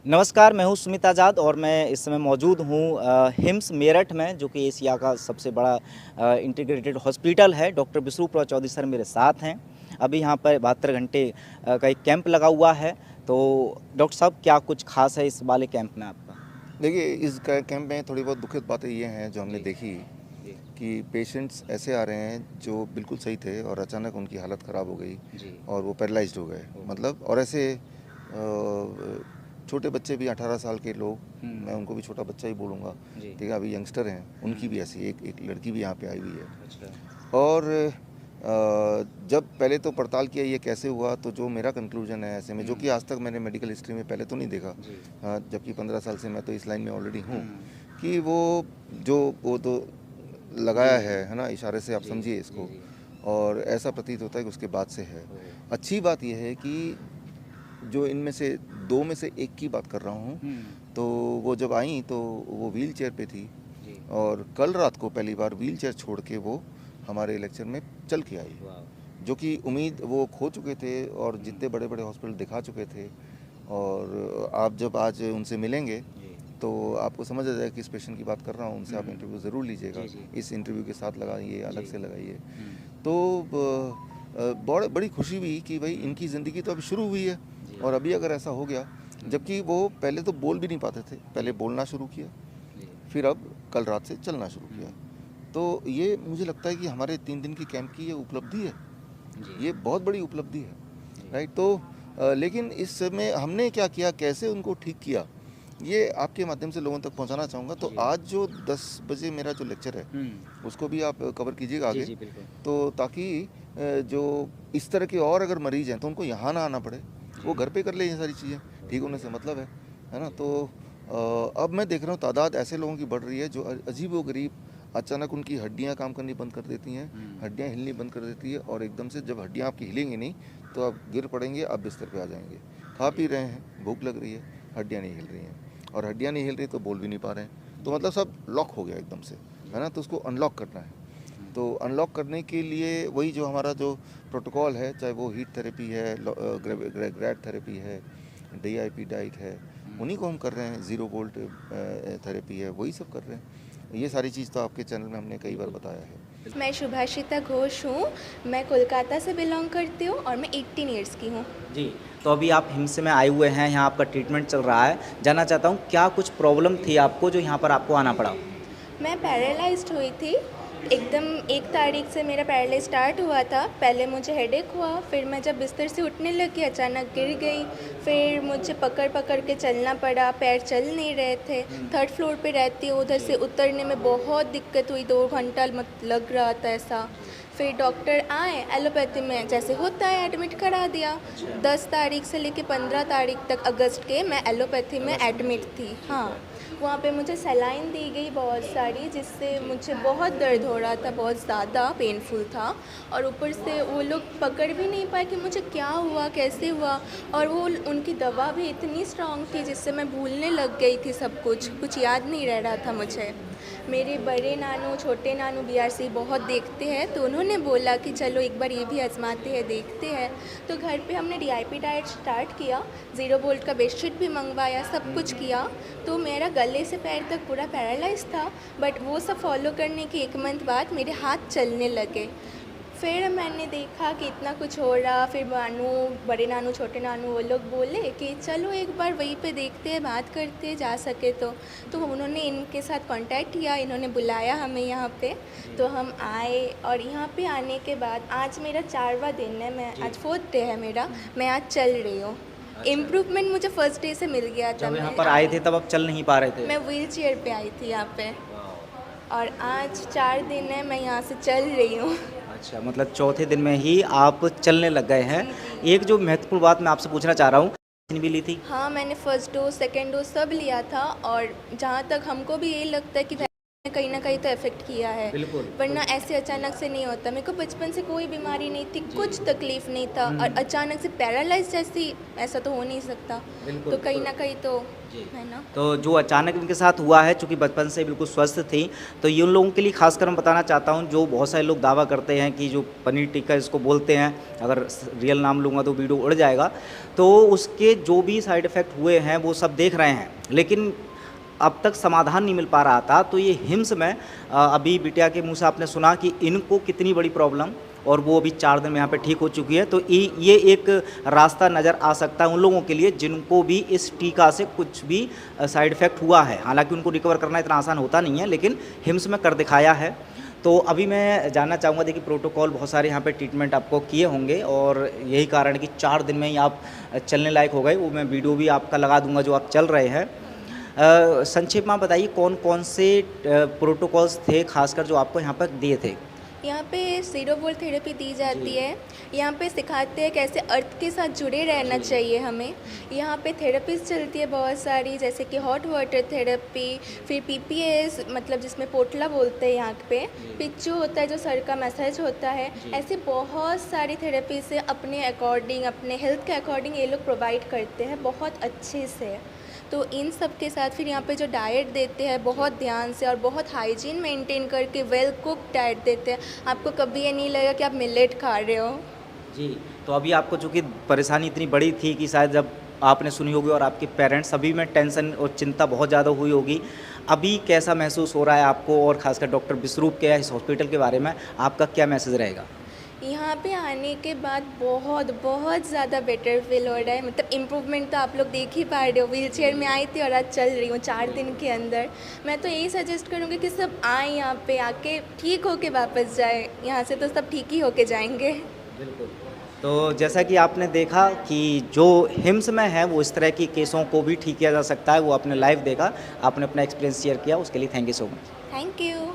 नमस्कार, मैं हूँ सुमित आज़ाद और मैं इस समय मौजूद हूँ हिम्स मेरठ में, जो कि एशिया का सबसे बड़ा इंटीग्रेटेड हॉस्पिटल है। डॉक्टर विष्णुप्रिया चौधरी सर मेरे साथ हैं। अभी यहाँ पर 72 घंटे का एक कैंप लगा हुआ है। तो डॉक्टर साहब, क्या कुछ खास है इस वाले कैंप में आपका? देखिए, इस कैंप में थोड़ी बहुत दुखद बातें ये हैं जो हमने जी, देखी जी, कि पेशेंट्स ऐसे आ रहे हैं जो बिल्कुल सही थे और अचानक उनकी हालत ख़राब हो गई जी। और वो पैरालाइज्ड हो गए। ओह! मतलब और ऐसे छोटे बच्चे भी 18 साल के लोग, हुँ, मैं उनको भी छोटा बच्चा ही बोलूँगा, जी। ठीक है, अभी यंगस्टर हैं, उनकी भी हुँ, ऐसी एक एक लड़की भी यहाँ पे आई हुई है। अच्छा। और जब पहले तो पड़ताल किया ये कैसे हुआ, तो जो मेरा कंक्लूजन है ऐसे में, जो हुँ, कि आज तक मैंने मेडिकल हिस्ट्री में पहले तो नहीं देखा, जी। जबकि 15 साल से मैं तो इस लाइन में ऑलरेडी हूँ, हुँ, कि वो तो जी, लगाया है ना, इशारे से आप जी, समझिए जी, इसको। जी। और ऐसा प्रतीत होता है कि उसके बाद से है। ओह! अच्छी बात यह है कि जो इनमें से दो में से एक की बात कर रहा हूँ, हुँ, तो वो जब आई तो वो व्हील चेयर पे थी जी। और कल रात को पहली बार व्हील चेयर छोड़ के वो हमारे लेक्चर में चल के आई, वाह! जो कि उम्मीद वो खो चुके थे और हुँ, जितने बड़े बड़े हॉस्पिटल दिखा चुके थे। और आप जब आज उनसे मिलेंगे जी। तो आपको समझ आ जाएगा कि इस पेशेंट की बात कर रहा हूँ, उनसे आप हुँ, इंटरव्यू ज़रूर लीजिएगा। जी, जी, इस इंटरव्यू के साथ लगाइए, अलग जी। से लगाइए। हुँ, तो बड़ी खुशी हुई कि भाई हुँ, इनकी ज़िंदगी तो अभी शुरू हुई है जी। और अभी अगर ऐसा हो गया, हुँ, जबकि वो पहले तो बोल भी नहीं पाते थे, जी, पहले बोलना शुरू किया, जी। फिर अब कल रात से चलना शुरू हुँ, किया। तो ये मुझे लगता है कि हमारे 3 दिन की कैंप की ये उपलब्धि है, जी, ये बहुत बड़ी उपलब्धि है, जी। राइट? तो लेकिन इस समय हमने क्या किया, कैसे उनको ठीक किया, ये आपके माध्यम से लोगों तक पहुंचाना चाहूँगा। तो जी। आज जो 10 बजे मेरा जो लेक्चर है, हुँ। उसको भी आप कवर कीजिएगा जी, आगे, जी, बिल्कुल। तो ताकि जो इस तरह के और अगर मरीज़ हैं, तो उनको यहाँ ना आना पड़े, वो जी। घर पे कर ले ये सारी चीज़ें, ठीक ओके। होने से मतलब है ना? जी। तो अब मैं देख रहा हूँ तादाद ऐसे लोगों की बढ़ रही है जो अजीबो-गरीब, अचानक उनकी हड्डियाँ काम करनी बंद कर देती हैं, हुँ। हड्डियाँ हिलनी बंद कर देती है और एकदम से जब हड्डियाँ आपकी हिलेंगी नहीं, तो आप गिर पड़ेंगे, आप बिस्तर पे आ जाएँगे। खा जी, पी रहे हैं, भूख लग रही है, हड्डियाँ नहीं हिल रही हैं और हड्डियाँ नहीं हिल रही तो बोल भी नहीं पा रहे हैं। तो जी, मतलब सब लॉक हो गया एकदम से, है जी। ना? तो उसको अनलॉक करना है। हुँ, तो अनलॉक करने के लिए वही जो हमारा जो प्रोटोकॉल है, चाहे वो हीट थेरेपी है, ग्रैड थेरेपी है, डीआईपी डाइट है, हुँ। उन्हीं को हम कर रहे हैं। ज़ीरो वोल्ट थेरेपी है, वही सब कर रहे हैं। ये सारी चीज़ तो आपके चैनल में हमने कई बार बिल्कुल, बताया है। बिल्कुल। मैं शुभाशिता घोष हूँ। मैं कोलकाता से बिलॉन्ग करती हूँ और मैं 18 इयर्स की हूँ। जी, तो अभी आप हिम्स में आए हुए हैं, यहाँ आपका ट्रीटमेंट चल रहा है। जानना चाहता हूँ, क्या कुछ प्रॉब्लम थी आपको जो यहाँ पर आपको आना पड़ा? मैं पैरालाइज्ड हुई थी। एकदम 1 तारीख से मेरा पैरालाइज़ स्टार्ट हुआ था। पहले मुझे हेडेक हुआ, फिर मैं जब बिस्तर से उठने लगी अचानक गिर गई। फिर मुझे पकड़-पकड़ के चलना पड़ा, पैर चल नहीं रहे थे। हुँ। 3rd फ्लोर पे रहती हूँ, उधर से जी, उतरने में बहुत दिक्कत हुई, 2 घंटा मत लग रहा था ऐसा। जी। फिर डॉक्टर आए, एलोपैथी में जैसे होता है एडमिट करा दिया। अच्छा। 10 तारीख से लेके 15 तारीख तक अगस्त के मैं एलोपैथी में अगस्त में, एडमिट जी, थी। ठीक हाँ, है। वहाँ पे मुझे सलाइन दी गई बहुत सारी, जिससे जी। मुझे बहुत दर्द हो रहा था, बहुत ज़्यादा पेनफुल था। और ऊपर से वो लोग पकड़ भी नहीं पाए कि मुझे क्या हुआ, कैसे हुआ। और वो उनकी दवा भी इतनी स्ट्रॉन्ग थी जिससे मैं भूलने लग गई थी सब कुछ, कुछ याद नहीं रह रहा था मुझे। मेरे बड़े नानू, छोटे नानू बीआरसी बहुत देखते हैं, तो उन्होंने बोला कि चलो एक बार ये भी आज़माते हैं, देखते हैं। तो घर पे हमने डीआईपी डाइट स्टार्ट किया, ज़ीरो बोल्ट का बेडशीट भी मंगवाया, सब कुछ किया। तो मेरा गले से पैर तक पूरा पैरालाइज़ था, बट वो सब फॉलो करने के 1 मंथ बाद मेरे हाथ चलने लगे। फिर मैंने देखा कि इतना कुछ हो रहा, फिर नानू, बड़े नानू, छोटे नानू वो लोग बोले कि चलो एक बार वहीं पे देखते हैं, बात करते हैं, जा सके तो। तो उन्होंने इनके साथ कांटेक्ट किया, इन्होंने बुलाया हमें यहाँ पे, जी, तो हम आए। और यहाँ पे आने के बाद आज मेरा 4वां दिन है, मैं जी। आज 4th डे है मेरा, हुँ। मैं आज चल रही हूँ। अच्छा। इम्प्रूवमेंट मुझे फर्स्ट डे से मिल गया था। जब यहाँ मैं पर आए थे तब आप चल नहीं पा रहे थे? मैं व्हील चेयर पे आई थी यहाँ पे, वाओ! और आज 4 दिन है मैं यहाँ से चल रही हूँ। अच्छा, मतलब चौथे दिन में ही आप चलने लग गए हैं। जी, जी। एक जो महत्वपूर्ण बात मैं आपसे पूछना चाह रहा हूँ, वैक्सीन भी ली थी? हाँ, मैंने फर्स्ट डोज़, सेकंड डोज़ सब लिया था। और जहाँ तक हमको भी यही लगता है कि कहीं ना कहीं तो इफेक्ट किया है, बिल्कुल। वरना ऐसे अचानक से नहीं होता। मेरे को बचपन से कोई बीमारी नहीं थी, कुछ तकलीफ नहीं था, और अचानक से पैरालाइज जैसी, ऐसा तो हो नहीं सकता। बिल्कुल, तो कहीं ना कहीं तो जी। है ना। तो जो अचानक इनके साथ हुआ है, चूँकि बचपन से बिल्कुल स्वस्थ थी, तो ये उन लोगों के लिए खासकर मैं बताना चाहता हूँ, जो बहुत सारे लोग दावा करते हैं कि जो पनीर टिक्का जिसको बोलते हैं, अगर रियल नाम लूँगा तो वीडियो उड़ जाएगा, तो उसके जो भी साइड इफ़ेक्ट हुए हैं वो सब देख रहे हैं, लेकिन अब तक समाधान नहीं मिल पा रहा था। तो ये हिम्स में अभी बिटिया के मुँह से आपने सुना कि इनको कितनी बड़ी प्रॉब्लम, और वो अभी 4 दिन में यहाँ पे ठीक हो चुकी है। तो ये एक रास्ता नज़र आ सकता है उन लोगों के लिए जिनको भी इस टीका से कुछ भी साइड इफ़ेक्ट हुआ है। हालांकि उनको रिकवर करना इतना आसान होता नहीं है, लेकिन हिम्स में कर दिखाया है। तो अभी मैं जानना चाहूँगा, देखिए प्रोटोकॉल बहुत सारे यहाँ पे ट्रीटमेंट आपको किए होंगे, और यही कारण है कि 4 दिन में ही आप चलने लायक हो गए। वो मैं वीडियो भी आपका लगा दूंगा जो आप चल रहे हैं। संक्षेप में बताइए कौन कौन से प्रोटोकॉल्स थे खासकर जो आपको यहाँ पर दिए थे? यहाँ पे सीरो बॉल थेरेपी दी जाती है। यहाँ पे सिखाते हैं कैसे अर्थ के साथ जुड़े रहना चाहिए हमें। यहाँ पे थेरेपीज चलती है बहुत सारी, जैसे कि हॉट वाटर थेरेपी, फिर पीपीएस मतलब जिसमें पोटला बोलते हैं यहाँ पे, पिच्चू होता है जो सर का मसाज होता है। ऐसे बहुत सारी थेरेपी से अपने अकॉर्डिंग, अपने हेल्थ के अकॉर्डिंग ये लोग प्रोवाइड करते हैं बहुत अच्छे से। तो इन सब के साथ फिर यहाँ पे जो डाइट देते हैं बहुत ध्यान से और बहुत हाइजीन मेंटेन करके वेल कुक डाइट देते हैं। आपको कभी ये नहीं लगेगा कि आप मिलेट खा रहे हो। जी, तो अभी आपको चूँकि परेशानी इतनी बड़ी थी कि शायद जब आपने सुनी होगी और आपके पेरेंट्स, सभी में टेंशन और चिंता बहुत ज़्यादा हुई होगी। अभी कैसा महसूस हो रहा है आपको, और ख़ासकर डॉक्टर बिस्रूप के इस हॉस्पिटल के बारे में आपका क्या मैसेज रहेगा? यहाँ पे आने के बाद बहुत बहुत ज़्यादा बेटर फील हो रहा है। मतलब इम्प्रूवमेंट तो आप लोग देख ही पा रहे हो। व्हीलचेयर में आई थी और आज चल रही हूँ 4 दिन के अंदर। मैं तो यही सजेस्ट करूँगी कि सब आएँ यहाँ पे, आके ठीक होके वापस जाए। यहाँ से तो सब ठीक ही होके जाएंगे। बिल्कुल। तो जैसा कि आपने देखा कि जो हिम्स में है वो इस तरह की केसों को भी ठीक किया जा सकता है, वो आपने लाइव देखा, आपने अपना एक्सपीरियंस शेयर किया, उसके लिए thank you so much. Thank you.